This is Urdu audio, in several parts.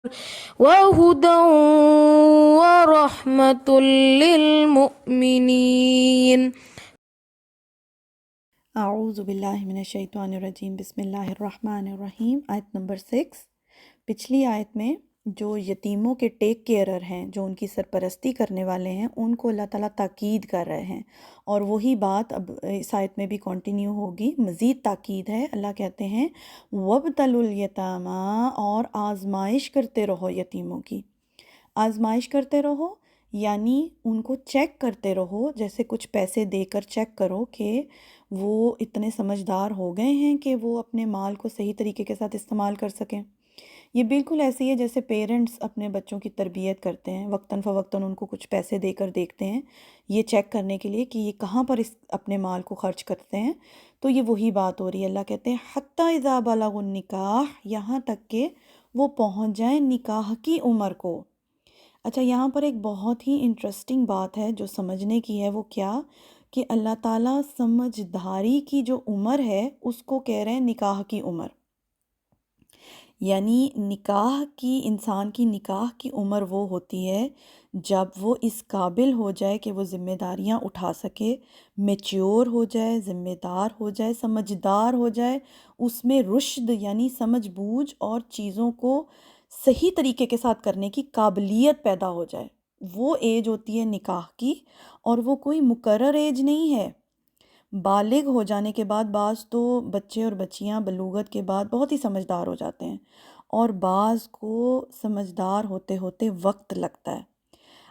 وهدى ورحمة للمؤمنين. اعوذ باللہ من الشیطان الرجیم، بسم اللہ الرحمن الرحیم۔ آیت نمبر 6۔ پچھلی آیت میں جو یتیموں کے ٹیک کیئرر ہیں، جو ان کی سرپرستی کرنے والے ہیں، ان کو اللہ تعالیٰ تاکید کر رہے ہیں، اور وہی بات اب اس آیت میں بھی کنٹینیو ہوگی، مزید تاکید ہے۔ اللہ کہتے ہیں وَابْتَلُوا الْيَتَامَىٰ، اور آزمائش کرتے رہو یتیموں کی۔ آزمائش کرتے رہو یعنی ان کو چیک کرتے رہو، جیسے کچھ پیسے دے کر چیک کرو کہ وہ اتنے سمجھدار ہو گئے ہیں کہ وہ اپنے مال کو صحیح طریقے کے ساتھ استعمال کر سکیں۔ یہ بالکل ایسی ہے جیسے پیرنٹس اپنے بچوں کی تربیت کرتے ہیں، وقتاً فوقتاً ان کو کچھ پیسے دے کر دیکھتے ہیں، یہ چیک کرنے کے لیے کہ یہ کہاں پر اپنے مال کو خرچ کرتے ہیں۔ تو یہ وہی بات ہو رہی ہے۔ اللہ کہتے ہیں حتیٰ اذا بلغوا النکاح، یہاں تک کہ وہ پہنچ جائیں نکاح کی عمر کو۔ اچھا، یہاں پر ایک بہت ہی انٹرسٹنگ بات ہے جو سمجھنے کی ہے، وہ کیا کہ اللہ تعالیٰ سمجھداری کی جو عمر ہے اس کو کہہ رہے ہیں نکاح کی عمر، یعنی نکاح کی، انسان کی نکاح کی عمر وہ ہوتی ہے جب وہ اس قابل ہو جائے کہ وہ ذمہ داریاں اٹھا سکے، میچیور ہو جائے، ذمہ دار ہو جائے، سمجھدار ہو جائے، اس میں رشد یعنی سمجھ بوجھ اور چیزوں کو صحیح طریقے کے ساتھ کرنے کی قابلیت پیدا ہو جائے۔ وہ ایج ہوتی ہے نکاح کی، اور وہ کوئی مقرر ایج نہیں ہے۔ بالغ ہو جانے کے بعد بعض تو بچے اور بچیاں بلوغت کے بعد بہت ہی سمجھدار ہو جاتے ہیں، اور بعض کو سمجھدار ہوتے ہوتے وقت لگتا ہے۔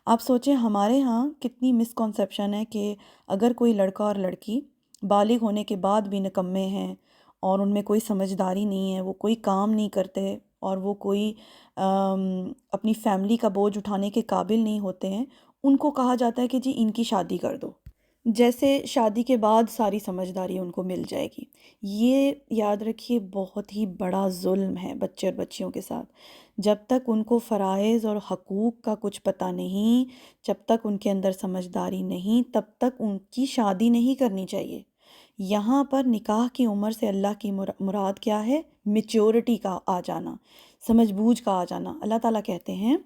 آپ سوچیں ہمارے ہاں کتنی مسکنسیپشن ہے کہ اگر کوئی لڑکا اور لڑکی بالغ ہونے کے بعد بھی نکمے ہیں اور ان میں کوئی سمجھداری نہیں ہے، وہ کوئی کام نہیں کرتے اور وہ کوئی اپنی فیملی کا بوجھ اٹھانے کے قابل نہیں ہوتے ہیں، ان کو کہا جاتا ہے کہ جی ان کی شادی کر دو، جیسے شادی کے بعد ساری سمجھداری ان کو مل جائے گی۔ یہ یاد رکھیے بہت ہی بڑا ظلم ہے بچے اور بچیوں کے ساتھ۔ جب تک ان کو فرائض اور حقوق کا کچھ پتہ نہیں، جب تک ان کے اندر سمجھداری نہیں، تب تک ان کی شادی نہیں کرنی چاہیے۔ یہاں پر نکاح کی عمر سے اللہ کی مراد کیا ہے؟ میچورٹی کا آ جانا، سمجھ بوجھ کا آ جانا۔ اللہ تعالیٰ کہتے ہیں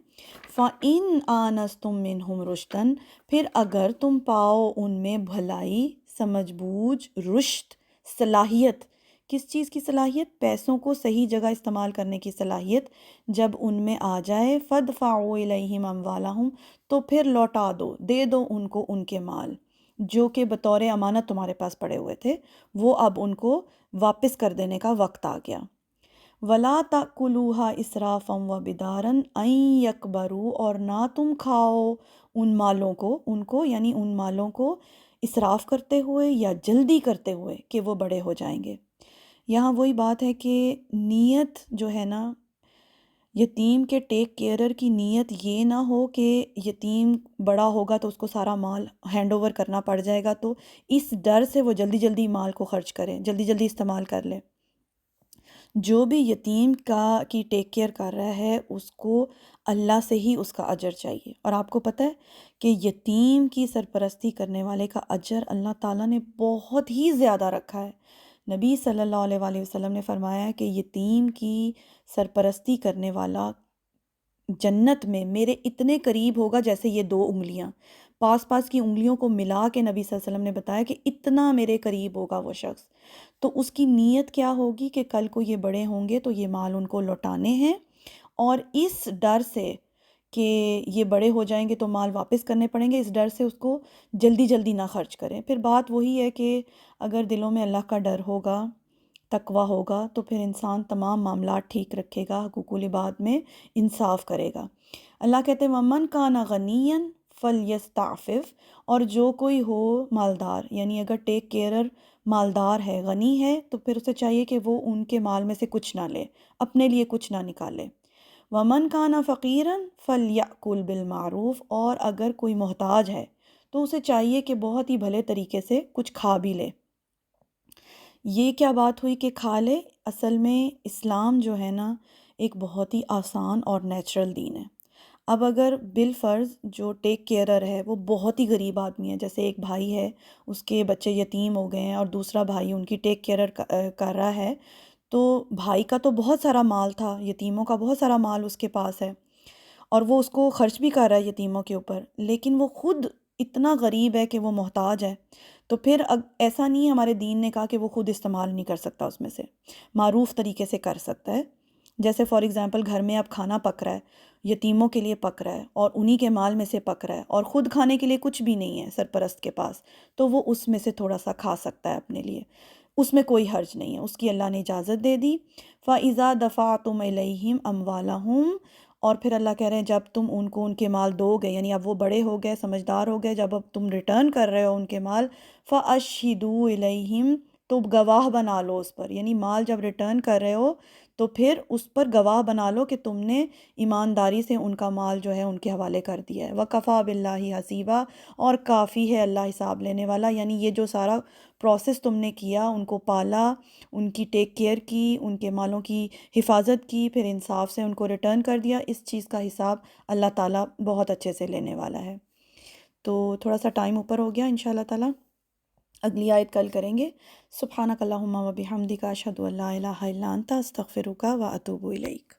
فَإِنْ آنَسْتُم مِّنْهُمْ رُشْدًا، پھر اگر تم پاؤ ان میں بھلائی، سمجھ بوجھ، رشد، صلاحیت۔ کس چیز کی صلاحیت؟ پیسوں کو صحیح جگہ استعمال کرنے کی صلاحیت جب ان میں آ جائے، فَادْفَعُوا إِلَيْهِمْ أَمْوَالَهُمْ، تو پھر لوٹا دو، دے دو ان کو ان کے مال جو کہ بطور امانت تمہارے پاس پڑے ہوئے تھے، وہ اب ان کو واپس کر دینے کا وقت آ گیا۔ وَلَا تَأْكُلُوهَا إِسْرَافًا وَبِدَارًا أَن يَكْبَرُوا، اور نہ تم کھاؤ ان مالوں کو، ان کو یعنی ان مالوں کو اسراف کرتے ہوئے یا جلدی کرتے ہوئے کہ وہ بڑے ہو جائیں گے۔ یہاں وہی بات ہے کہ نیت جو ہے نا، یتیم کے ٹیک کیئرر کی نیت یہ نہ ہو کہ یتیم بڑا ہوگا تو اس کو سارا مال ہینڈ اوور کرنا پڑ جائے گا، تو اس ڈر سے وہ جلدی جلدی مال کو خرچ کرے، جلدی جلدی استعمال کر لے۔ جو بھی یتیم کی ٹیک کیئر کر رہا ہے اس کو اللہ سے ہی اس کا اجر چاہیے، اور آپ کو پتہ ہے کہ یتیم کی سرپرستی کرنے والے کا اجر اللہ تعالیٰ نے بہت ہی زیادہ رکھا ہے۔ نبی صلی اللہ علیہ وآلہ وسلم نے فرمایا ہے کہ یتیم کی سرپرستی کرنے والا جنت میں میرے اتنے قریب ہوگا جیسے یہ دو انگلیاں، پاس پاس کی انگلیوں کو ملا کے نبی صلی اللہ علیہ وسلم نے بتایا کہ اتنا میرے قریب ہوگا وہ شخص۔ تو اس کی نیت کیا ہوگی کہ کل کو یہ بڑے ہوں گے تو یہ مال ان کو لوٹانے ہیں، اور اس ڈر سے کہ یہ بڑے ہو جائیں گے تو مال واپس کرنے پڑیں گے، اس ڈر سے اس کو جلدی جلدی نہ خرچ کریں۔ پھر بات وہی ہے کہ اگر دلوں میں اللہ کا ڈر ہوگا، تقویٰ ہوگا، تو پھر انسان تمام معاملات ٹھیک رکھے گا، حقوق العباد میں انصاف کرے گا۔ اللہ کہتے ہیں وَمَنْ كَانَ غَنِيًّا فَلْيَسْتَعْفِفْ، اور جو کوئی ہو مالدار، یعنی اگر ٹیک کیئرر مالدار ہے، غنی ہے، تو پھر اسے چاہیے کہ وہ ان کے مال میں سے کچھ نہ لے، اپنے لیے کچھ نہ نکالے۔ وَمَنْ كَانَ فَقِيرًا فَلْيَأْكُلْ بِالْمَعْرُوفِ، اور اگر کوئی محتاج ہے تو اسے چاہیے کہ بہت ہی بھلے طریقے سے کچھ کھا بھی لے۔ یہ کیا بات ہوئی کہ کھا لے؟ اصل میں اسلام جو ہے نا ایک بہت ہی آسان اور نیچرل دین ہے۔ اب اگر بالفرض جو ٹیک کیئرر ہے وہ بہت ہی غریب آدمی ہے، جیسے ایک بھائی ہے، اس کے بچے یتیم ہو گئے ہیں اور دوسرا بھائی ان کی ٹیک کیئرر کر رہا ہے، تو بھائی کا تو بہت سارا مال تھا، یتیموں کا بہت سارا مال اس کے پاس ہے، اور وہ اس کو خرچ بھی کر رہا ہے یتیموں کے اوپر، لیکن وہ خود اتنا غریب ہے کہ وہ محتاج ہے۔ تو پھر ایسا نہیں ہے، ہمارے دین نے کہا کہ وہ خود استعمال نہیں کر سکتا اس میں سے، معروف طریقے سے کر سکتا ہے۔ جیسے فار ایگزامپل گھر میں اب کھانا پک رہا ہے، یتیموں کے لیے پک رہا ہے، اور انہی کے مال میں سے پک رہا ہے، اور خود کھانے کے لیے کچھ بھی نہیں ہے سرپرست کے پاس، تو وہ اس میں سے تھوڑا سا کھا سکتا ہے اپنے لیے، اس میں کوئی حرج نہیں ہے، اس کی اللہ نے اجازت دے دی۔ فَإِذَا دَفَعْتُمْ إِلَيْهِمْ أَمْوَالَهُمْ، اور پھر اللہ کہہ رہے ہیں جب تم ان کو ان کے مال دو گے، یعنی اب وہ بڑے ہو گئے، سمجھدار ہو گئے، جب اب تم ریٹرن کر رہے ہو ان کے مال، فَأَشْهِدُوا إِلَيْهِمْ، تو گواہ بنا لو اس پر، یعنی مال جب ریٹرن کر رہے ہو تو پھر اس پر گواہ بنا لو کہ تم نے ایمانداری سے ان کا مال جو ہے ان کے حوالے کر دیا ہے۔ وَكَفَى بِاللَّهِ حَسِيبًا، اور کافی ہے اللہ حساب لینے والا، یعنی یہ جو سارا پروسیس تم نے کیا، ان کو پالا، ان کی ٹیک کیئر کی، ان کے مالوں کی حفاظت کی، پھر انصاف سے ان کو ریٹرن کر دیا، اس چیز کا حساب اللہ تعالیٰ بہت اچھے سے لینے والا ہے۔ تو تھوڑا سا ٹائم اوپر ہو گیا، انشاءاللہ تعالیٰ اگلی آیت کل کریں گے۔ سبحانک اللہم و بحمدک، اشہد ان لا الہ الا انت، استغفرک و اتوب الیک۔